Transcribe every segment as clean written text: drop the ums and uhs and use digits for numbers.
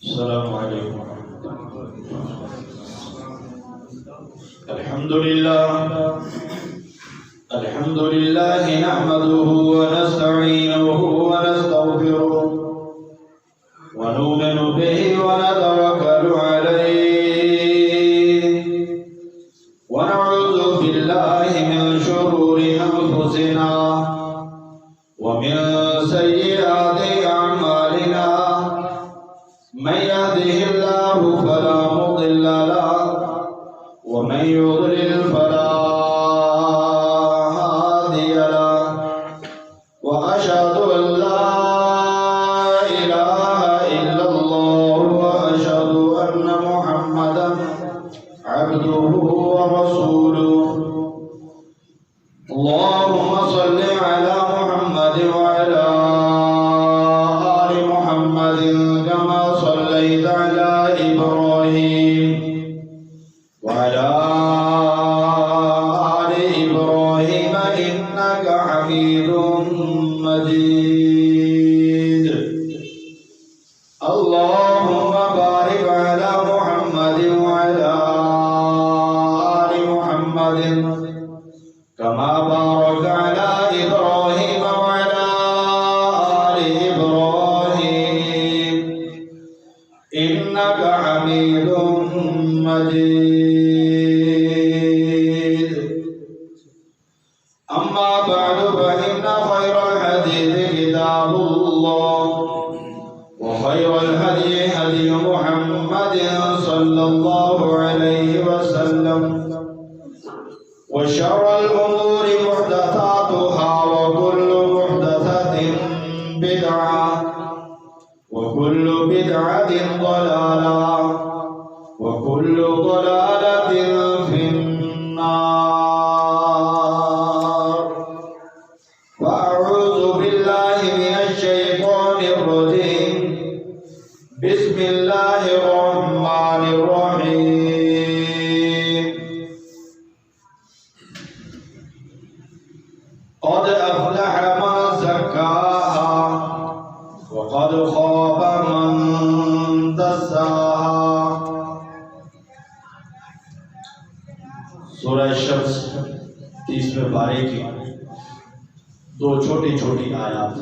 السلام علیکم الحمد للہ نحمده ونستعینه ونستغفره ونؤمن به ونتوکل علیہ ونعوذ باللہ من شرور انفسنا ومن سیئات اعمالنا من يهده الله فلا مضل له ومن يضلل فلا هادي له وأشهد أن لا إله إلا الله وأشهد أن محمدا عبده ورسوله اللهم صل على محمد وعلى آل محمد كما صليت على إبراهيم وعلى آل إبراهيم إنك حميد مجيد اللهم بارك على محمد وعلى آل محمد كما باركت على إبراهيم وعلى آل إبراهيم إنك حميد مجيد أما بعد فإن خير الحديث كتاب الله وخير الهدي هدي محمد صلى الله عليه وسلم وشر الأمور محدثاتها وكل محدثة بدعة وكل بدعة ضلالة وكل ضلالة في النار فأعوذ بالله من الشيطان الرجيم بسم الله الرحمن الرحيم قد أفلح من زكاها وقد خاب من دساها سورہ شمس 30ویں پارے کی دو چھوٹی چھوٹی آیات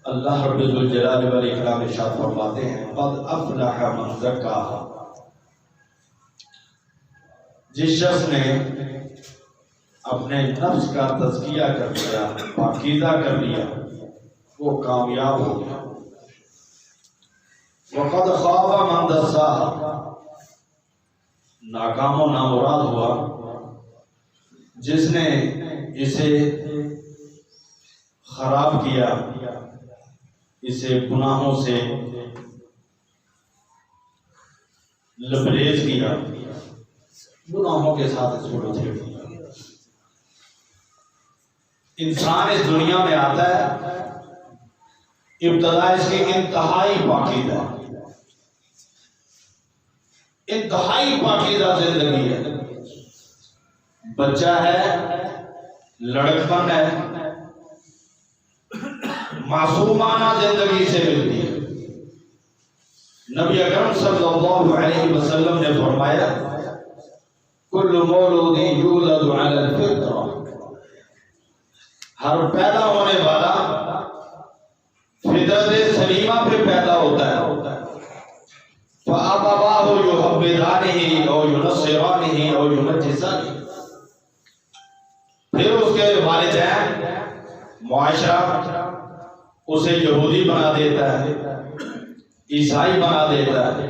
اللہ رب الجلال والاکرام ارشاد فرماتے ہیں قد افلح من زکاها جس شخص نے اپنے نفس کا تزکیہ کر لیا پاکیزہ کر لیا وہ کامیاب ہو گیا وقد خاب من دساها ناکام و نامراد ہوا جس نے اسے خراب کیا اسے گناہوں سے لبریز کیا گناہوں کے ساتھ اس کو لچھیڑ دیا انسان اس دنیا میں آتا ہے ابتدا اس کی انتہائی پاکیزہ زندگی ہے بچہ ہے لڑکپن ہے معصومانہ زندگی سے ملتی ہے نبی اکرم صلی اللہ علیہ وسلم نے فرمایا کل مولود یولد علی الفطرہ ہر پیدا ہونے والا فطرت سلیمہ پہ پیدا ہوتا ہے فَأَبَوَاهُ يُحَوِّدَانِهِ أَوْ يُنَصِّرَانِهِ أَوْ يُمَجِّسَانِهِ پھر اس کے والدین معاشرہ اسے یہودی بنا دیتا ہے عیسائی بنا دیتا ہے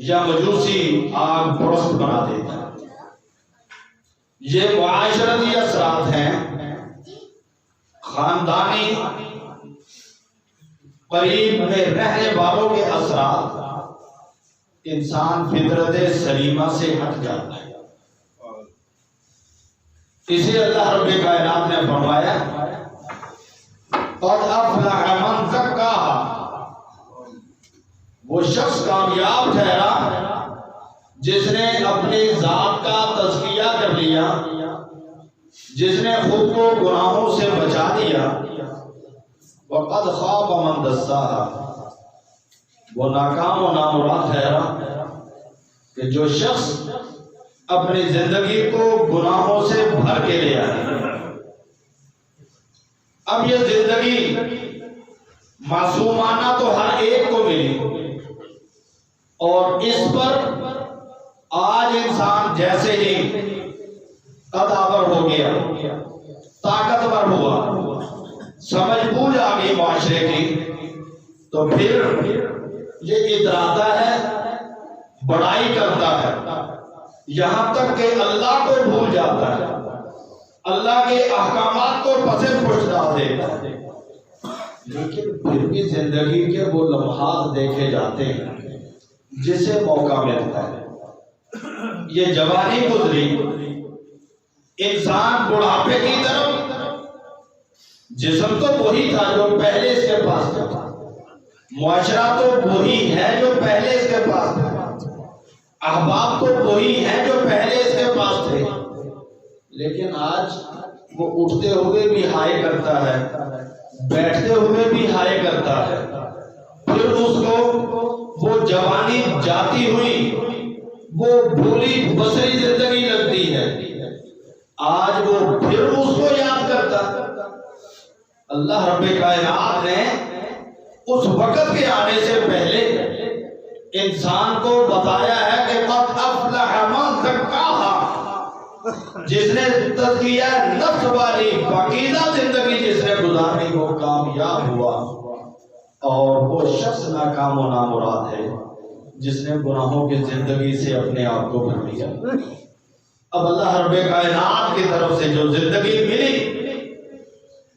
یا مجوسی آگ پرست بنا دیتا ہے یہ معاشرتی اثرات ہیں خاندانی قریب میں رہنے والوں کے اثرات انسان فطرت سلیمہ سے ہٹ جاتا ہے اسی اللہ رب کائنات نے فرمایا قد افلح من زکاها وہ شخص کامیاب ٹھہرا جس نے اپنی ذات کا تزکیہ کر لیا جس نے خود کو گناہوں سے بچا دیا وقد خاب من دساها وہ ناکام و نامراد ٹھہرا کہ جو شخص اپنی زندگی کو گناہوں سے بھر کے لے آئے۔ اب یہ زندگی معصومانہ تو ہر ایک کو ملی، اور اس پر آج انسان جیسے ہی قدآور ہو گیا، طاقتور ہوا، سمجھ بوجھ آ گئی معاشرے کی، تو پھر یہ اتراتا ہے، بڑائی کرتا ہے، یہاں تک کہ اللہ کو بھول جاتا ہے، اللہ کے احکامات کو پس پش ڈال دیتا ہے۔ لیکن پھر بھی زندگی کے وہ لمحات دیکھے جاتے ہیں جسے موقع ملتا ہے۔ یہ جوانی گزری، انسان بڑھاپے کی طرف، جسم تو وہی تھا جو پہلے اس کے پاس تھا، معاشرہ تو وہی ہے جو پہلے اس کے پاس تھا، احباب تو وہی ہیں جو پہلے اس کے پاس تھے، لیکن آج وہ اٹھتے ہوئے بھی ہائے کرتا ہے، بیٹھتے ہوئے بھی ہائے کرتا ہے، پھر اس کو وہ جوانی جاتی ہوئی وہ بھولی بسری زندگی لگتی ہے، آج وہ پھر اس کو یاد کرتا۔ اللہ رب کائنات نے اس وقت کے آنے سے پہلے انسان کو بتایا ہے کہ قد افلح من زکاہا، جس نے تزکیہ نفس والی پاکیزہ زندگی جس نے گزارنے کو کامیاب ہوا، اور وہ شخص ناکام و نامراد ہے جس نے گناہوں کی زندگی سے اپنے آپ کو بھر لیا۔ اب اللہ رب کائنات کی طرف سے جو زندگی ملی،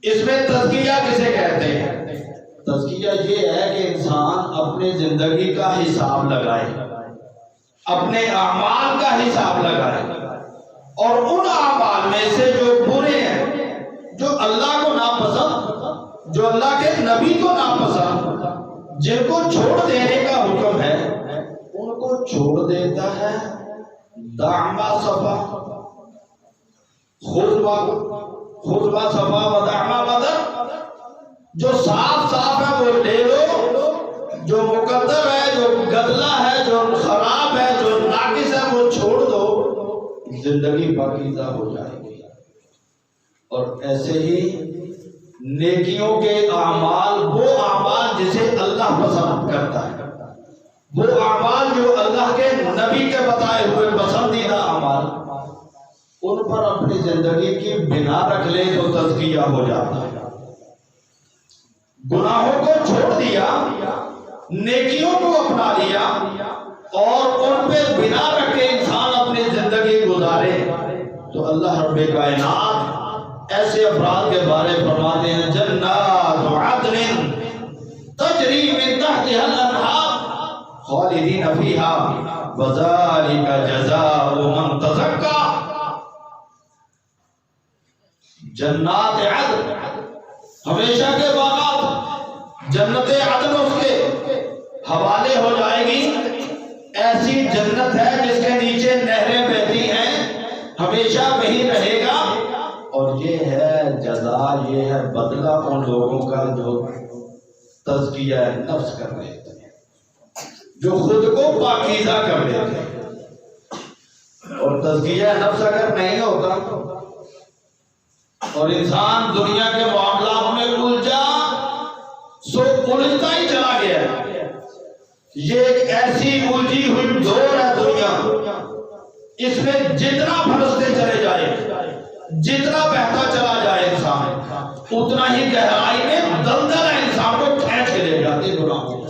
اس میں تزکیہ کسے کہتے ہیں؟ تزکیہ یہ ہے کہ انسان اپنے زندگی کا حساب لگائے، اپنے اعمال کا حساب لگائے، اور ان اعمال میں سے جو برے ہیں، جو اللہ کو ناپسند، جو اللہ کے نبی کو ناپسند، جن کو چھوڑ دینے کا حکم ہے، ان کو چھوڑ دیتا ہے۔ دع ما صفا خذ ما صفا ودع ما بدر، جو صاف صاف ہے وہ لے لو، جو مقدر ہے، جو گدلا ہے، جو خراب ہے، جو ناقص ہے وہ چھوڑ دو، زندگی پاکیزہ ہو جائے گی۔ اور ایسے ہی نیکیوں کے اعمال، وہ اعمال جسے اللہ پسند کرتا ہے، وہ اعمال جو اللہ کے نبی کے بتائے ہوئے پسندیدہ اعمال، ان پر اپنی زندگی کی بنا رکھ لے تو تزکیہ ہو جاتا ہے۔ گناہوں کو چھوڑ دیا، نیکیوں کو اپنا لیا، اور ان پہ بنا رکھ کے انسان اپنی زندگی گزارے، تو اللہ رب کائنات ایسے افراد کے بارے فرماتے ہیں، جنات عدن تجری من تحتها الانہار خالدین فیہا وذالک جزاء من تزکا۔ جنات عدن، ہمیشہ کے باغات، جنت عدن اس کے حوالے ہو جائے گی۔ ایسی جنت ہے جس کے نیچے نہریں بہتی ہیں، ہمیشہ وہی رہے گا، اور یہ ہے جزا، یہ ہے بدلہ ان لوگوں کا جو تزکیہ نفس کر رہے تھے، جو خود کو پاکیزہ کر لیتے ہیں۔ اور تزکیہ نفس اگر نہیں ہوتا اور انسان دنیا کے معاملات میں الجھا، سو الجھتا ہی چلا گیا۔ یہ ایک ایسی الجھی ہوئی ڈور ہے دنیا، اس میں جتنا پھنستے چلے جائے، جتنا بہتا چلا جائے انسان، اتنا ہی گہرائی میں دلدل ہے، انسان کو کھینچ کے لے جاتے گناہوں۔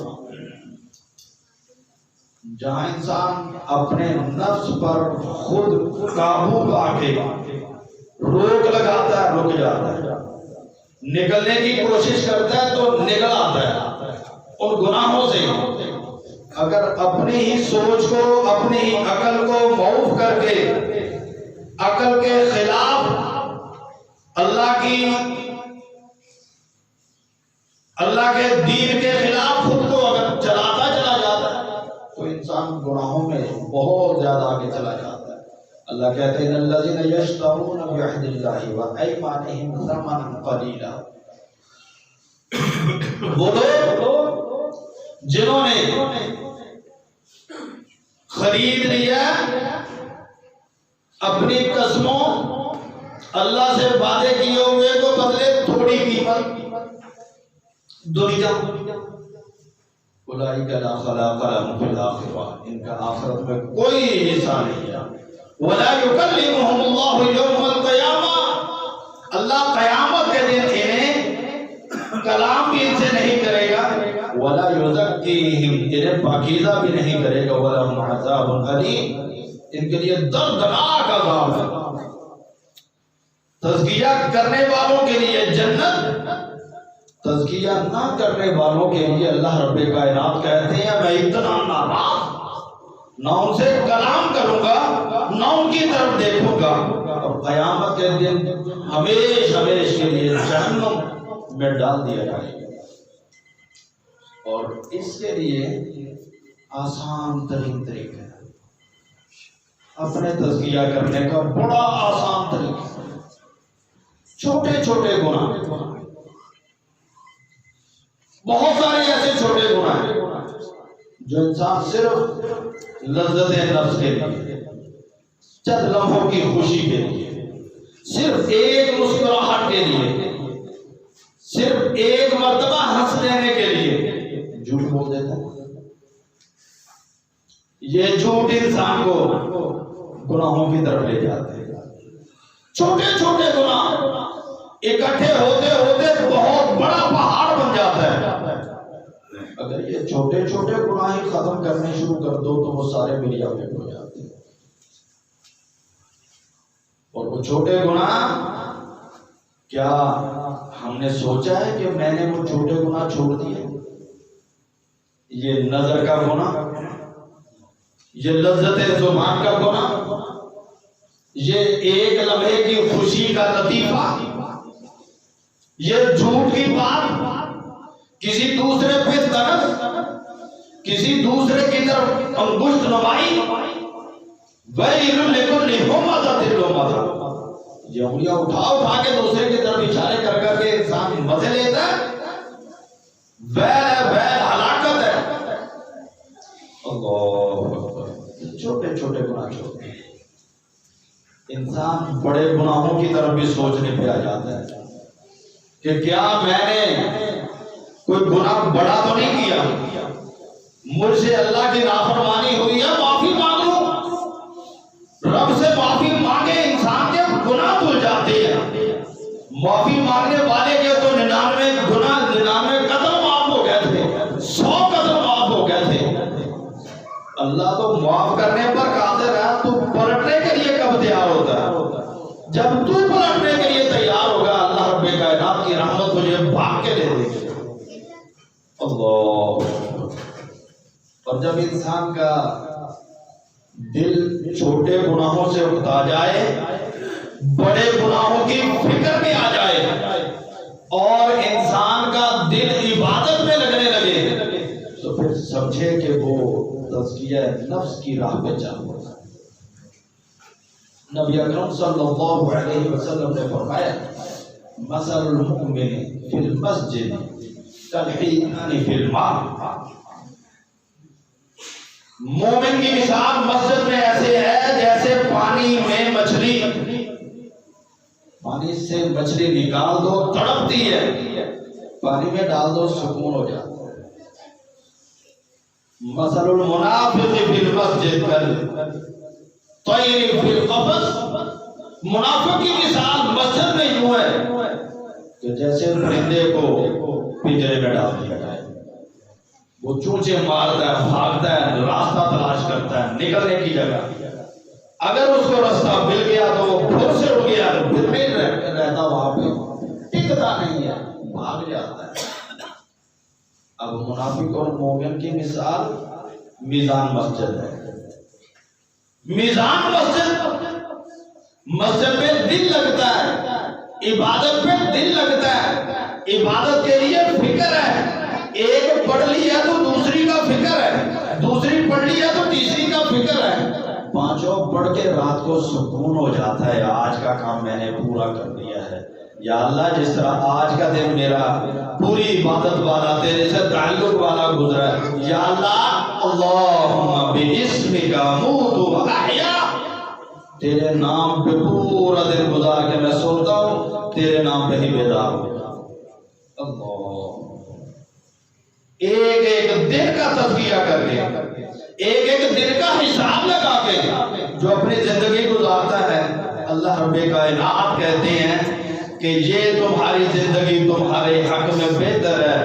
جہاں انسان اپنے نفس پر خود قابو پا کے روک لگاتا ہے، رک جاتا ہے، نکلنے کی کوشش کرتا ہے تو نکل آتا ہے ان گناہوں سے۔ اگر اپنی ہی سوچ کو، اپنی ہی عقل کو معاف کر کے، عقل کے خلاف اللہ کے دین کے خلاف خود کو اگر چلاتا چلا جاتا ہے تو انسان گناہوں میں بہت زیادہ آگے چلا جاتا ہے۔ اللہ کہتے ہیں الذین یشترون بعہد اللہ وایمانہم ثمنا قلیلا، وہ لوگ جنہوں نے خرید لیا اپنی قسموں اللہ سے وعدے کیے ہوئے کو بدلے تھوڑی قیمت دنیا، اولئک لا خلاق لهم فی الآخرہ، ان کا آخرت میں کوئی حصہ نہیں ہے۔ ولا یکلمهم اللہ یوم القیامہ، اللہ قیامت کے دن انہیں کلام بھی ان سے نہیں کرے گا، ولا یزکیہم، انہیں پاکیزہ بھی نہیں کرے گا، ولہم عذاب علیم، ان کے لیے دردناک عذاب ہے۔ تزکیہ کرنے والوں کے لیے جنت، تزکیہ نہ کرنے والوں کے لیے اللہ رب کائنات کہتے ہیں میں اتنا ناراض نہ ان سے کلام کروں گا نہ ان کی طرف دیکھوں گا، اور قیامت کے دن ہمیشہ کے لیے جہنم میں ڈال دیا جائے گا۔ اور اس کے لیے آسان ترین طریقہ ہے اپنے تزکیہ کرنے کا، بڑا آسان طریقہ، چھوٹے چھوٹے گناہ، بہت سارے ایسے چھوٹے گناہ ہیں جو انسان صرف لذت نفس کے لیے، چند لمحوں کی خوشی کے لیے، صرف ایک مسکراہٹ کے لیے، صرف ایک مرتبہ ہنس لینے کے لیے جھوٹ بول دیتا ہے۔ یہ جھوٹ انسان کو گناہوں کی طرف لے جاتے ہیں۔ چھوٹے چھوٹے گناہ اکٹھے ہوتے ہوتے بہت بڑا پہاڑ بن جاتا ہے۔ اگر یہ چھوٹے چھوٹے گناہ ہی ختم کرنے شروع کر دو تو وہ سارے میری افیکٹ ہو جاتے ہیں۔ اور وہ چھوٹے گناہ، کیا ہم نے سوچا ہے کہ میں نے وہ چھوٹے گناہ چھوڑ دیے؟ یہ نظر کا گناہ، یہ لذت زبان کا گناہ، یہ ایک لمحے کی خوشی کا لطیفہ، یہ جھوٹ کی بات، کسی دوسرے پہ طرف، کسی دوسرے کی طرف انگشت نمائی، وَيْلٌ لِكُلِّ ہُمَزَةٍ لُمَزَةٍ، یہ انگلیاں اٹھا کے دوسرے کی طرف اشارے کر کے انسان مزے لیتا ہے، ویل ہلاکت ہے۔ اللہ چھوٹے چھوٹے گناہ چھوڑتے ہیں، انسان بڑے گناہوں کی طرف بھی سوچنے پہ آ جاتا ہے کہ کیا میں نے کوئی گناہ بڑا تو نہیں کیا، مجھ سے اللہ کی نافرمانی ہوئی ہے، معافی مانگ لوں، رب سے معافی مانگے انسان کے گناہ دھل جاتے ہیں۔ معافی مانگنے والے کے تو 99 گناہ 99 قتل معاف ہو گئے تھے، 100 قتل معاف ہو گئے تھے۔ اللہ تو معاف کرنے پر قادر ہے، تو پلٹنے کے لیے کب تیار ہوتا ہے؟ جب تو پلٹنے کے لیے تیار ہوگا اللہ رب کائنات کی رحمت تجھے بھاگ کے دے دے گی۔ اللہ، اور جب انسان کا دل چھوٹے گناہوں سے اکتا جائے، بڑے گناہوں کی فکر میں آ جائے، اور انسان کا دل عبادت میں لگنے لگے، تو پھر سمجھے کہ وہ تزکیہ نفس کی راہ پہ چل رہا ہے۔ نبی اکرم صلی اللہ علیہ وسلم نے فرمایا مثل المؤمن فی المسجد کالحیتان فی الماء، مومن کی مثال مسجد میں ایسے ہے جیسے پانی میں مچھلی، پانی سے مچھلی نکال دو تڑپتی ہے، پانی میں ڈال دو سکون ہو جاتا ہے۔ مثل المنافق فی المسجد کالطیر فی القفص، منافق کی مثال مسجد میں یوں ہے کہ جیسے پرندے کو پنجرے میں ڈال دیا جائے، وہ چونچے مارتا ہے، بھاگتا ہے، راستہ تلاش کرتا ہے نکلنے کی جگہ، اگر اس کو راستہ مل گیا تو وہ پھر سے اڑ گیا، پھر بھی رہتا وہاں پہ، ٹکتا نہیں ہے، بھاگ جاتا ہے۔ اب منافق اور مومن کی مثال میزان مسجد ہے۔ میزان مسجد میں دل لگتا ہے، عبادت میں دل لگتا ہے، عبادت کے لیے فکر ہے، ایک پڑھ لی ہے تو دوسری کا فکر ہے، دوسری پڑھ لی ہے تو تیسری کا فکر ہے، پانچوں پڑھ کے رات کو سکون ہو جاتا ہے، آج کا کام میں نے پورا کر دیا ہے۔ یا اللہ جس طرح آج کا دن میرا پوری عبادت والا تیرے سے تعلق والا گزرا ہے، یا اللہ اللہم باسمک اموت و احیا، تیرے نام پہ پورا دن گزار کے میں سوتا ہوں، تیرے نام پہ ہی بیدار ہوں۔ اللہ ایک ایک دن کا تزکیہ کر کے، ایک ایک دن کا حساب لگا کے جو اپنی زندگی گزارتا ہے، اللہ رب کائنات کہتے ہیں کہ یہ تمہاری زندگی تمہارے حق میں بہتر ہے،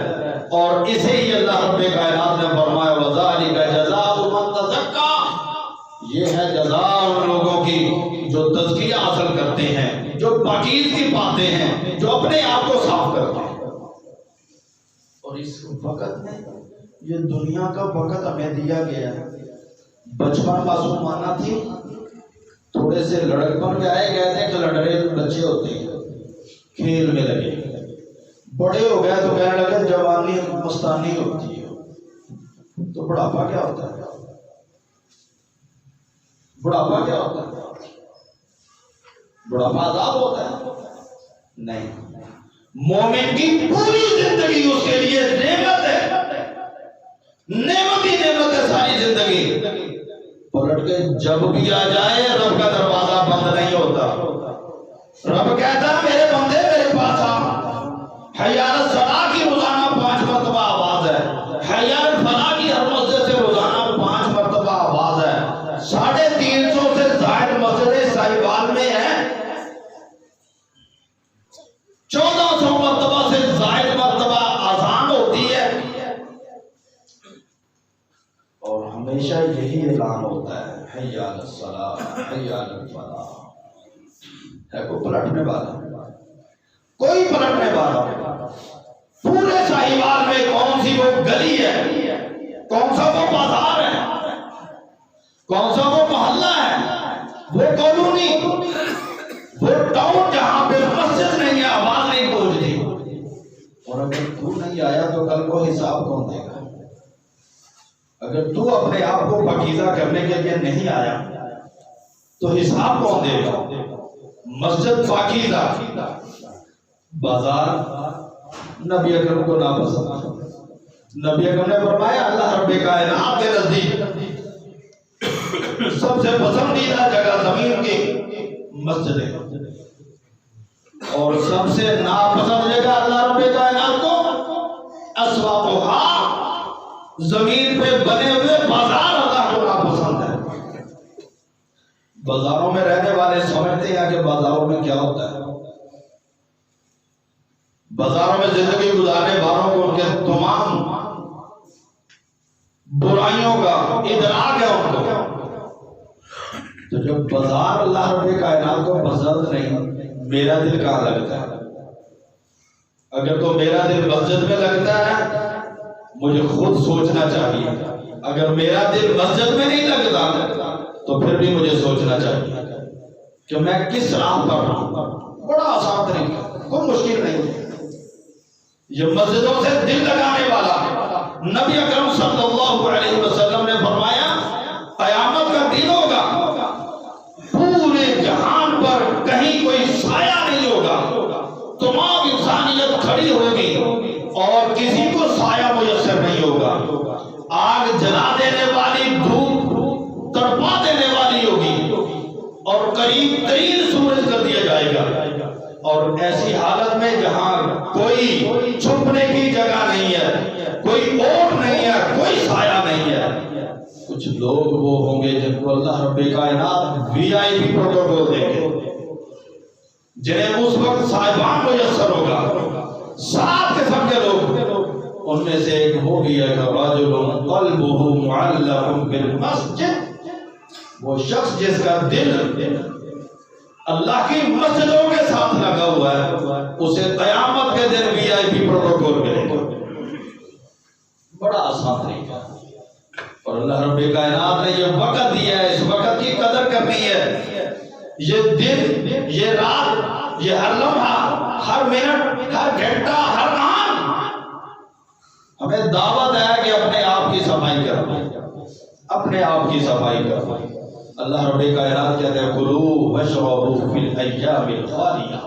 اور اسے ہی اللہ رب کائنات نے فرمایا وَذَلِكَ جَزَاءُ مَن تَزَكَّىٰ، یہ ہے جزا ان لوگوں کی جو تزکیہ حاصل کرتے ہیں، جو پاکیزگی پاتے ہیں، جو اپنے آپ کو صاف کرتے ہیں۔ اور اس وقت میں یہ دنیا کا وقت ہمیں دیا گیا ہے، بچپن معصومانہ تھی، تھوڑے سے لڑکپن میں آئے گئے تھے کہ لڑے بچے ہوتے ہیں، کھیل میں لگے، بڑے ہو گئے تو کہنے لگے جوانی مستانی ہوتی ہے، تو بڑھاپا کیا ہوتا ہے؟ بڑھاپا کیا ہوتا ہے؟ بڑھاپا عذاب ہوتا ہے؟ نہیں، مومن کی پوری زندگی اس کے لیے نعمت ہے، نعمت ہی نعمت ہے ساری زندگی، پلٹ کے جب بھی آ جائے رب کا دروازہ بند نہیں ہوتا، رب کہتا ہے میرے بندے میرے پاس آ، حی علی الصلاۃ کی روزانہ 5 مرتبہ آواز ہے، حی علی الفلاح کی ہر مسجد سے روزانہ 5 مرتبہ آواز ہے، 350 سے زائد مسجد صاحبال میں ہے، 1400 مرتبہ سے زائد مرتبہ آزان ہوتی ہے، اور ہمیشہ یہی اعلان ہوتا ہے حی علی الصلاۃ حی علی الفلاح۔ ہے کوئی پلٹنے والا؟ کوئی پلٹنے والا؟ پورے صاحبال میں کون سی وہ گلی ہے، کون سا وہ بازار ہے، کون سا وہ محلہ ہے، وہ کالونی، وہ ٹاؤن جہاں پہ مسجد نہیں ہے، آواز نہیں پہنچتی، اور اگر تو نہیں آیا تو کل کو حساب کون دے گا؟ اگر تو اپنے آپ کو پاکیزہ کرنے کے لیے نہیں آیا تو حساب کون دے گا؟ مسجد پاکیزہ، بازار نبی اکرم کو ناپسند، نبی اکرم نے فرمایا اللہ رب کائنات کے نزدیک سب سے پسندیدہ جگہ زمین کی مسجد ہے، اور سب سے ناپسند جگہ اللہ رب کائنات کو اسواقھا، زمین پہ بنے ہوئے بازار اللہ کو ناپسند ہے۔ بازاروں میں رہنے والے سمجھتے ہیں کہ بازاروں میں کیا ہوتا ہے، بازاروں میں زندگی گزارنے والوں کو ان کے تمام برائیوں کا ادراک ہے ان کو، تو جب بازار اللہ رب کائنات کو پسند نہیں، میرا دل کہاں لگتا ہے؟ اگر تو میرا دل مسجد میں لگتا ہے مجھے خود سوچنا چاہیے، اگر میرا دل مسجد میں نہیں لگتا تو پھر بھی مجھے سوچنا چاہیے کہ میں کس راہ پر رہا ہوں۔ بڑا آسان طریقہ، کوئی مشکل نہیں ہے، یہ مسجدوں سے دل لگانے والا۔ نبی اکرم صلی اللہ علیہ وسلم نے فرمایا قیامت کا دن ہوگا، پورے جہان پر کہیں کوئی سایہ نہیں ہوگا، تمام انسانیت کھڑی ہوگی اور کسی کو سایہ میسر نہیں ہوگا، آگ جلا دینے والی، دھوپ تڑپا دینے والی ہوگی، اور قریب ترین سورج کر دیا جائے گا، اور ایسی حالت میں جہاں کوئی چھپنے کی جگہ نہیں ہے، کوئی اوٹ نہیں ہے، کوئی سایہ نہیں ہے، کچھ لوگ وہ ہوں گے جن کو اللہ رب کائنات وی آئی پی پروٹوکول دیں گے، جنہیں اس وقت صاحبان میسر ہوگا، 7 قسم کے لوگ، ان میں سے ایک وہ بھی ہے کہ رجل قلبہ معلق بالمسجد، وہ شخص جس کا دل اللہ کی مسجدوں کے ساتھ لگا ہوا ہے، اسے قیامت کے دن وی آئی پی پروٹوکول ملے گا۔ بڑا آسان طریقہ، اور اللہ رب کائنات نے یہ وقت دیا ہے، اس وقت کی قدر کرنی ہے، یہ دن، یہ رات، یہ ہر لمحہ، ہر منٹ، ہر گھنٹہ، ہر آن ہمیں دعوت ہے کہ اپنے آپ کی صفائی کرو، اپنے آپ کی صفائی کرو۔ اللہ رب کائنات کہتے ہیں کلوا واشربوا فی الایام الخالیہ،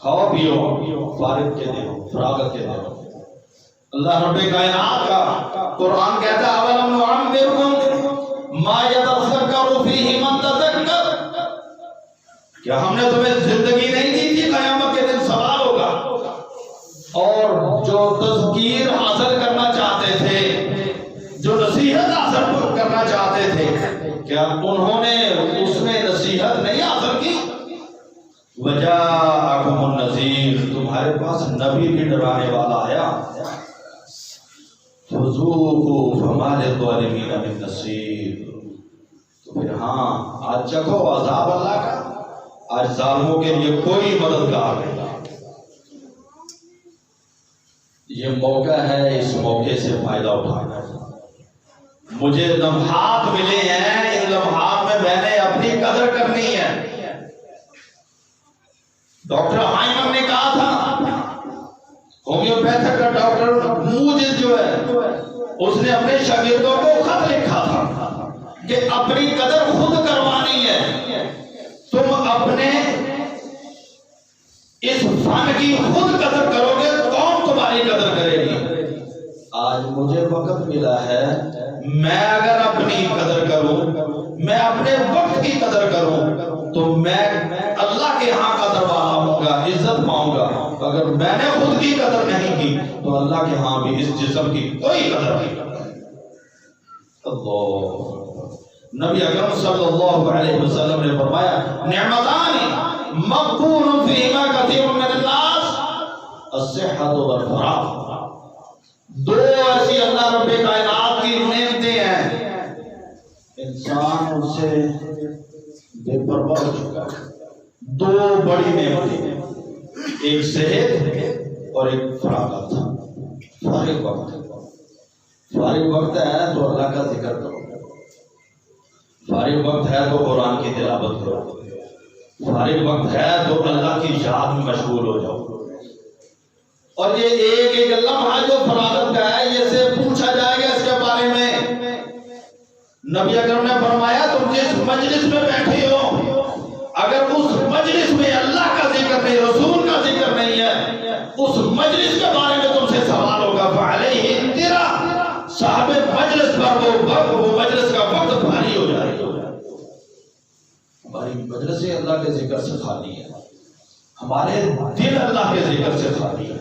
کھاؤ پیو فارغ کے دے فراغت کے دے. اللہ رب کائنات کا قرآن کہتا ہے اولم نعمرکم ما یتذکر فیہ من تذکر. کیا ہم نے تمہیں زندگی نہیں دی تھی؟ قیامت کے دن سوال ہوگا. اور جو تذکیر حاصل کرنا چاہتے تھے، جو نصیحت حاصل کرنا چاہتے تھے، کیا انہوں نے اس میں نصیحت نہیں حاصل کی؟ وجاءکم النذیر، تمہارے پاس نبی بھی ڈرانے والا آیا. فذوقوا فما للظالمین من نصیر. تو پھر ہاں آج چکھو عذاب اللہ کا، آج ظالموں کے لیے کوئی مددگار نہیں. یہ موقع ہے، اس موقع سے فائدہ اٹھانا ہے. مجھے لمحات ملے ہیں، ان لمحات میں میں نے اپنی قدر کرنی ہے. ڈاکٹر ہائمن نے کہا تھا، ہومیوپیتھک کا ڈاکٹر موجز جو ہے، اس نے اپنے شاگردوں کو خط لکھا تھا کہ اپنی قدر خود کروانی ہے. تم اپنے اس فن کی خود قدر کرو گے، قوم تمہاری قدر کرے گی. آج مجھے وقت ملا ہے، میں اگر اپنی قدر کروں، میں اپنے وقت کی قدر کروں، تو میں اللہ کے ہاں قدر والا ہوں گا، عزت پاؤں گا. اگر میں نے خود کی قدر نہیں کی تو اللہ کے ہاں بھی اس جسم کی کوئی قدر نہیں کرتا. اللہ نبی اکرم صلی اللہ علیہ وسلم نے فرمایا نعمتان مغبون فیہما کثیر من الناس الصحۃ والفراغ. دو ایسی اللہ رب کائنات کی نعمتیں ہیں، انسان ان سے بے پرواہ ہو چکا ہے. دو بڑی نعمتیں، ایک صحت اور ایک فراغت. فارغ وقت، فارغ وقت ہے تو اللہ کا ذکر کرو، فارغ وقت ہے تو قرآن کی تلاوت کرو، فارغ وقت ہے تو اللہ کی یاد میں مشغول ہو جاؤ. اور یہ ایک ایک لمحہ جو فراغت کا ہے، یہ سے پوچھا جائے گا اس کے بارے میں. نبی اکرم نے فرمایا تم جس مجلس میں بیٹھے ہو، اگر اس مجلس میں اللہ کا ذکر نہیں، رسول کا ذکر نہیں ہے، اس مجلس کے بارے میں تم سے سوال ہوگا. فعلیہ تیرا صاحب مجلس پر وہ مجلس کا وقت بھاری ہو جائے گا. ہماری مجلس اللہ کے ذکر سے خالی ہے، ہمارے دل اللہ کے ذکر سے خالی ہے،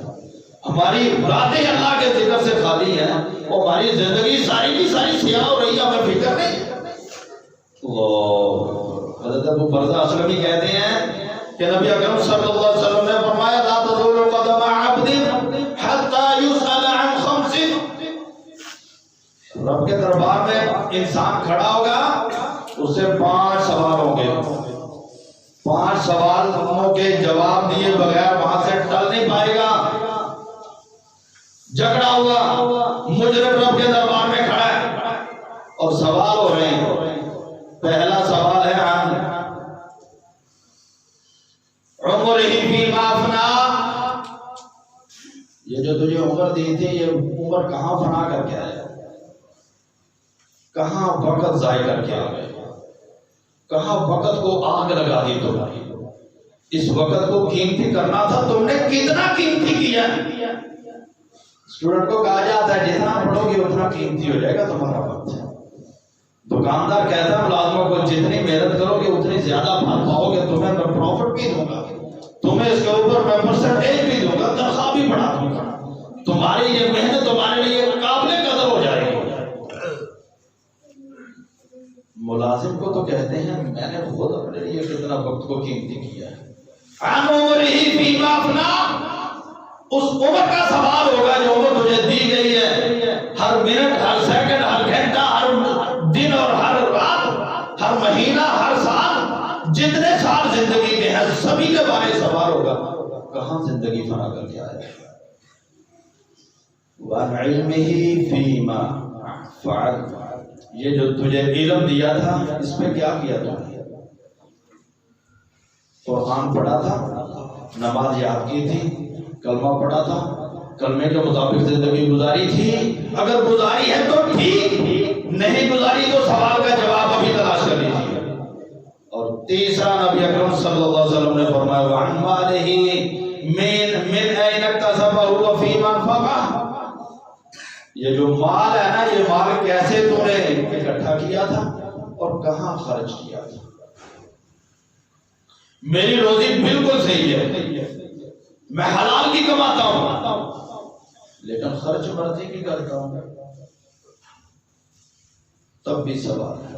ہماری راتیں اللہ کے ذکر سے خالی ہیں، اور ہماری زندگی ساری کی ساری سیاہ ہو رہی ہے، ہمیں فکر نہیں. حضرت ابو برزہ اسلمی کہتے ہیں کہ نبی اکرم صلی اللہ علیہ وسلم نے فرمایا لا تزول قدم عبد حتى يسأل عن خمس. رب کے دربار میں انسان کھڑا ہوگا، اس سے 5 سوال ہوں گے. 5 سوالوں کے جواب دیے بغیر وہاں سے ٹل نہیں پائے گا. جھگڑا ہوا، مجرم رب کے دربار میں کھڑا ہے اور سوال ہو رہے ہیں. پہلا سوال ہے عن عمرہ فیما افنا. یہ جو تجھے عمر دی تھی، یہ عمر کہاں فنا کر کے آیا، کہاں وقت ضائع کر کے آ گئے، کہاں وقت کو آگ لگا دی تمہاری. اس وقت کو قیمتی کرنا تھا، تم نے کتنا قیمتی کیا. اسٹوڈنٹ کو کہا جاتا ہے جتنا پڑھو گے اتنا قیمتی ہو جائے گا تمہارا وقت. دکاندار کہتا ہے ملازموں کو جتنی محنت کرو گے اتنی زیادہ پھل پاؤ گے، تمہیں میں پروفٹ بھی دوں گا، تمہیں اس کے اوپر میں پرسنٹیج بھی دوں گا، تنخواہ بھی بڑھا دوں گا، تمہاری یہ محنت تمہارے لیے قابل قدر ہو جائے گی. ملازم کو تو کہتے ہیں میں نے خود اپنے لیے کتنا وقت کو قیمتی کیا ہے. عن عمرہ فیما افنا، اس عمر کا سوال ہوگا جو عمر تجھے دی گئی ہے. ہر منٹ، ہر سیکنڈ، ہر گھنٹہ، ہر دن اور ہر رات، ہر مہینہ، ہر سال، جتنے سال زندگی کے ہیں سبھی کے بارے سوال ہوگا. کہاں زندگی فنا کر کے آئے. وَعَنْ عِلْمِهِ فِيمَا فَعَلْ، یہ جو تجھے علم دیا تھا اس پہ کیا کیا تھا. قرآن پڑھا تھا، نماز یاد کی تھی، کلمہ پڑھا تھا، کلمے کے مطابق زندگی گزاری تھی. اگر گزاری ہے تو ٹھیک، نہیں گزاری تو سوال کا جواب ابھی تلاش کر لیجیے. اور تیسرا نبی اکرم صلی اللہ علیہ وسلم نے فرمایا وَعَنْ مَالِهِ من این اکتسبہ وفیما انفقہ، یہ جو مال ہے نا، یہ مال کیسے تو نے اکٹھا کیا تھا اور کہاں خرچ کیا تھا؟ میری روزی بالکل صحیح ہے، میں حلال کی کماتا ہوں، لیکن خرچ مرضی کی کرتا ہوں، تب بھی سوال ہے۔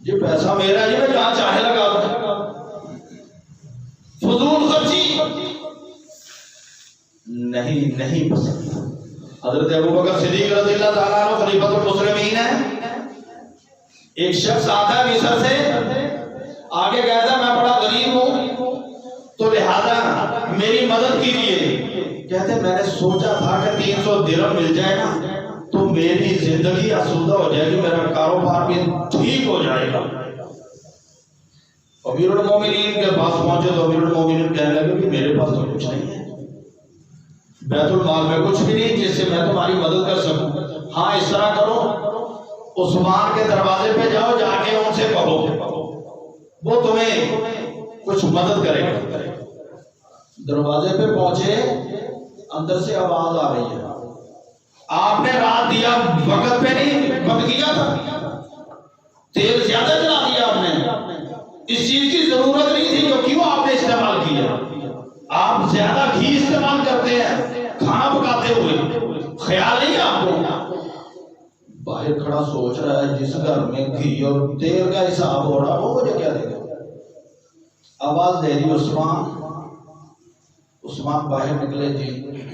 یہ پیسہ میرا ہے، میں جہاں چاہے لگا دوں، فضول خرچی نہیں پسند۔ حضرت ابوبکر صدیق رضی اللہ تعالیٰ عنہ خلیفۃ المسلمین ہے، ایک شخص آتا ہے مصر سے، آگے کہتا ہے میں بڑا غریب ہوں تو لہذا میری مدد کیجیے۔ کہتے میں نے سوچا تھا کہ 300 درہم مل جائے نا تو میری زندگی آسودہ ہو جائے گی، میرا کاروبار بھی ٹھیک ہو جائے گا۔ امیر المومنین کے پاس پہنچے تو امیر المومنین کہنے لگے کہ میرے پاس تو کچھ نہیں ہے، بیت المال میں کچھ بھی نہیں جس سے میں تمہاری مدد کر سکوں۔ ہاں اس طرح کرو، عثمان کے دروازے پہ جاؤ، جا کے ان سے کہو وہ تمہیں کچھ مدد کرے گا۔ دروازے پہ پہنچے، اندر سے آواز آ رہی ہے، آپ نے رات دیا وقت پہ نہیں بند کیا تھا، تیل زیادہ چلا دیا آپ نے، اس چیز کی ضرورت نہیں تھی جو کیوں آپ نے استعمال کیا؟ آپ زیادہ گھی استعمال کرتے ہیں کھانا پکاتے ہوئے، خیال نہیں آپ کو؟ باہر کھڑا سوچ رہا ہے جس گھر میں گھی اور تیل کا حساب ہو رہا وہ مجھے کیا دے گا؟ آواز دے دی عثمان باہر نکلے، جی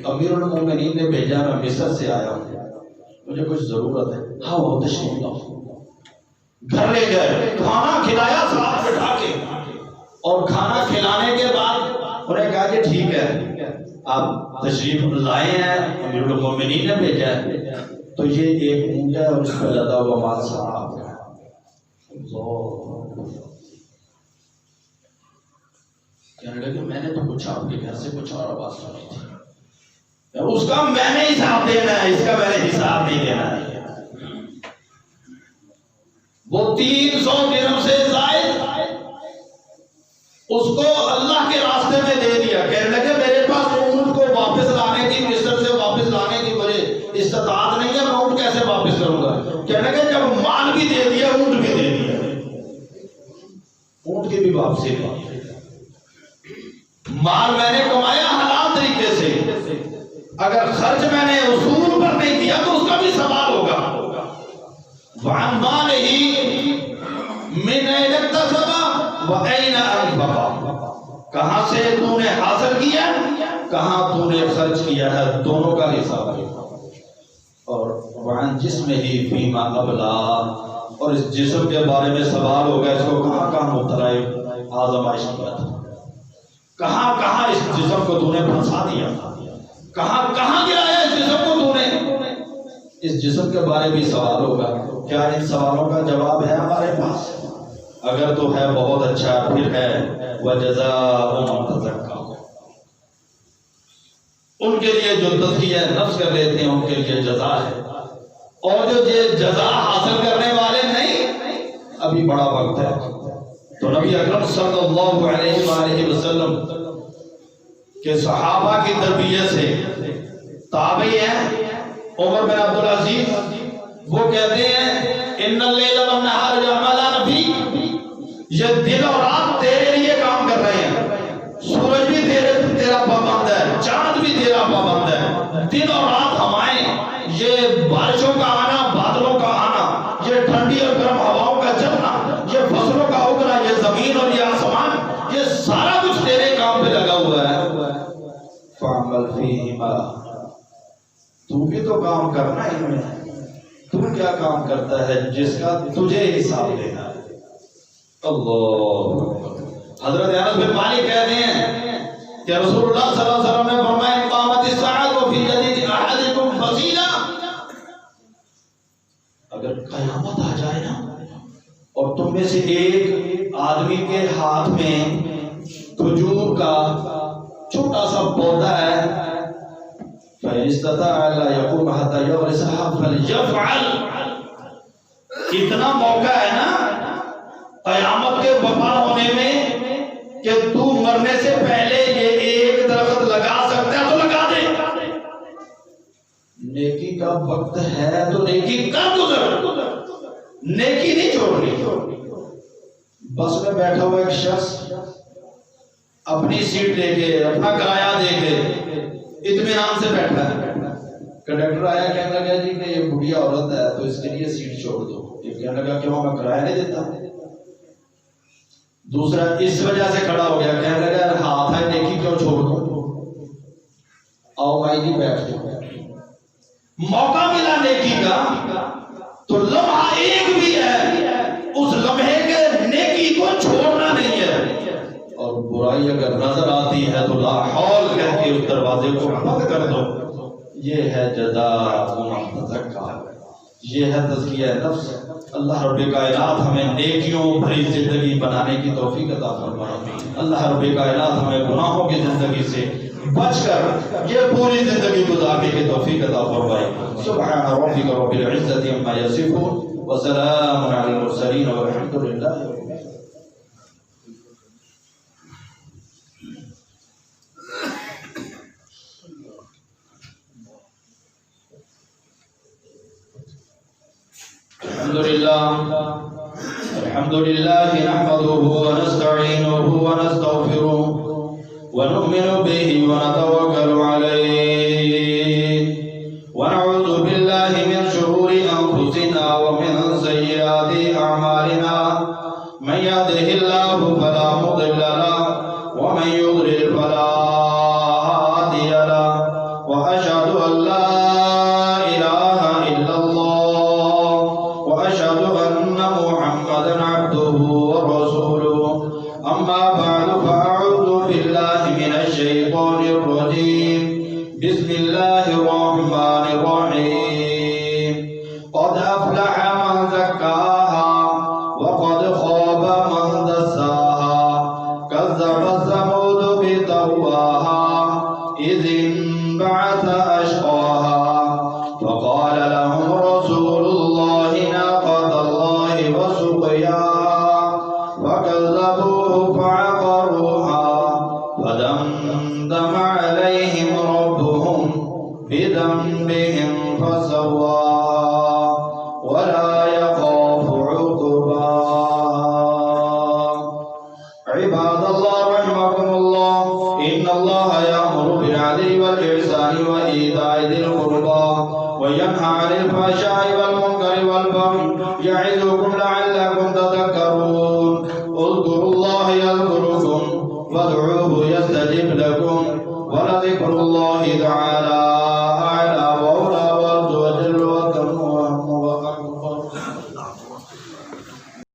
امیر المومنین نے بھیجا، میں مصر سے آیا ہوں، مجھے کچھ ضرورت ہے۔ ہاں وہ تشریف لاؤ۔ گھر لے گئے، کھانا کھلایا ساتھ بٹھا کے، اور کھانا کھلانے کے بعد انہیں کہا کہ ٹھیک ہے آپ تشریف لائے ہیں، امیر المومنین نے بھیجا ہے، تو یہ ایک اونٹ ہے اور اس پہ لدا ہوا مال سارا آپ کا ہے۔ کہنے لگے میں نے تو کچھ آپ کے گھر سے کچھ اور آواز سنی تھی، اس کا میں نے حساب دینا ہے، اس کا میں نے حساب نہیں دینا ہے۔ وہ 300 درہم سے زائد اس کو اللہ کے راستے میں دے دیا۔ کہنے لگے میرے پاس اونٹ کو واپس لانے کی، مصر سے واپس لانے کی مجھے استطاعت نہیں ہے، میں اونٹ کیسے واپس کروں گا؟ کہنے لگے جب مال بھی دے دیا، اونٹ بھی دے دیا، اونٹ کی بھی واپسی کا۔ مال میں نے کمایا حلال طریقے سے، اگر خرچ میں نے اصول پر نہیں کیا تو اس کا بھی سوال ہوگا۔ وَعَنْ مَالِهِ مِنْ أَيْنَ اكْتَسَبَ وَأَيْنَ أَنْفَقَ، کہاں سے تو نے حاصل کیا، کہاں تو نے خرچ کیا ہے، دونوں کا حساب ہے۔ اور وَعَنْ جِسْمِهِ فِيمَا أَبْلَى، اور اس جسم کے بارے میں سوال ہوگا، اس کو کہاں کہاں مبتلا آزمائش کیا تھا، کہاں کہاں اس جسم کو تو نے پھنسا دیا، کہاں کہاں گرایا اس جسم کو تو نے، اس جسم کے بارے بھی سوال ہوگا۔ کیا ان سوالوں کا جواب ہے ہمارے پاس؟ اگر تو ہے بہت اچھا، پھر ہے وَجَزَاءٌ مُتَزَكَّى، ان کے لیے جو تزکیہ نفس کر لیتے ہیں ان کے لیے جزا ہے، اور جو جزا حاصل کرنے والے نہیں، ابھی بڑا وقت ہے۔ تو نبی اکرم صلی اللہ علیہ وآلہ وسلم کے صحابہ کی تربیت سے تابعی ہیں عمر بن عبدالعزیز، وہ کہتے ہیں ان اللیل والنہار یعملان فیک، یہ دن اور رات تیرے لیے کام کر رہے ہیں، سورج بھی تیرا پابند ہے، چاند بھی تیرا پابند ہے، دن اور رات ہمائیں، یہ بارشوں کا آنا، بادلوں کا آنا، یہ ٹھنڈی اور گرم ہواؤں کا چلنا، یہ فصلوں کا اگنا، یہ زمین اور یہ آسمان، یہ سارا کچھ تیرے کام پہ لگا ہوا ہے۔ فَعْمَلْ فِيهِمَا، تو بھی تو کام کرنا ہے ان میں، تو کیا کام کرتا ہے جس کا تجھے حساب دینا ہے۔ اللہ، حضرت انس بن مالک کہتے ہیں کہ رسول اللہ صلی اللہ علیہ وسلم نے فرمایا قامت الساعۃ وفی ید احدکم فصیلہ، اگر قیامت آ جائے نا اور تم میں سے ایک آدمی کے ہاتھ میں کھجور کا چھوٹا سا پودا ہے، فَإِنِ اسْتَطَاعَ أَلَّا يَقُومَ حَتَّى يَغْرِسَهَا فَلْيَفْعَلْ، اتنا موقع ہے نا قیامت کے وفا ہونے میں کہ تو مرنے سے پہلے یہ ایک درخت لگا سکتا ہے تو لگا دے، نیکی کا وقت ہے تو نیکی کر گزر، نیکی نہیں چھوڑنی۔ بس میں بیٹھا ہوا ایک شخص اپنی سیٹ لے کے اپنا کرایہ دے کے اطمینان سے بیٹھا ہے، کنڈکٹر آیا کہنے لگا جی کہ یہ بڑھیا عورت ہے تو اس کے لیے سیٹ چھوڑ دو، یہ کہنے لگا کیوں میں کرایہ نہیں دیتا۔ دوسرا اس وجہ سے کھڑا ہو گیا، کہنے لگا ہاتھ ہے نیکی کیوں چھوڑ دو، آؤ بھائی جی بیٹھ جاؤ۔ موقع ملا نیکی کا تو لمحہ ایک بھی ہے، اس لمحے کے نیکی کو چھوڑنا نہیں ہے، اور برائی اگر نظر آتی ہے تو لا حول کہہ کے اس دروازے کو بند کر دو۔ یہ ہے جزاء من تزکا، یہ ہے تزکیہ نفس۔ اللہ رب کائنات ہمیں نیکیوں بھری زندگی بنانے کی توفیق عطا فرمائے۔ اللہ رب کائنات ہمیں گناہوں کی زندگی سے بچ کر یہ پوری زندگی گزارنے کی توفیق عطا فرمائے۔ سبحان ربک رب العزۃ عما یصفون وسلام علی المرسلین والحمد للہ رب العالمین۔ الحمد لله نحمده ونستعينه ونستغفره ونؤمن به ونتوكل عليه ونعوذ بالله من شرور أنفسنا ومن سيئات أعمالنا من يهده الله فلا مضل له ومن يضلل فلا هادي له وأشهد أن لا بسم الله الرحمن الرحيم قد أفلح من زكاها وقد خاب من دساها كذب ثمود بطغواها إذ انبعث أشقاها فقال لهم رسول الله ناقة الله وسقياها فكذبوه فعقروها فدمدم عليهم بذنبهم فسواها ولا يخاف عقباها۔ عباد الله رحمكم الله، إن الله يأمر بالعدل والإحسان وإيتاء ذي القربى وينهى عن الفحشاء والمنكر والبغي يعظكم لعلكم تذكرون۔ اذكروا الله يذكركم وادعوه يستجب لكم ولذكر الله تعالى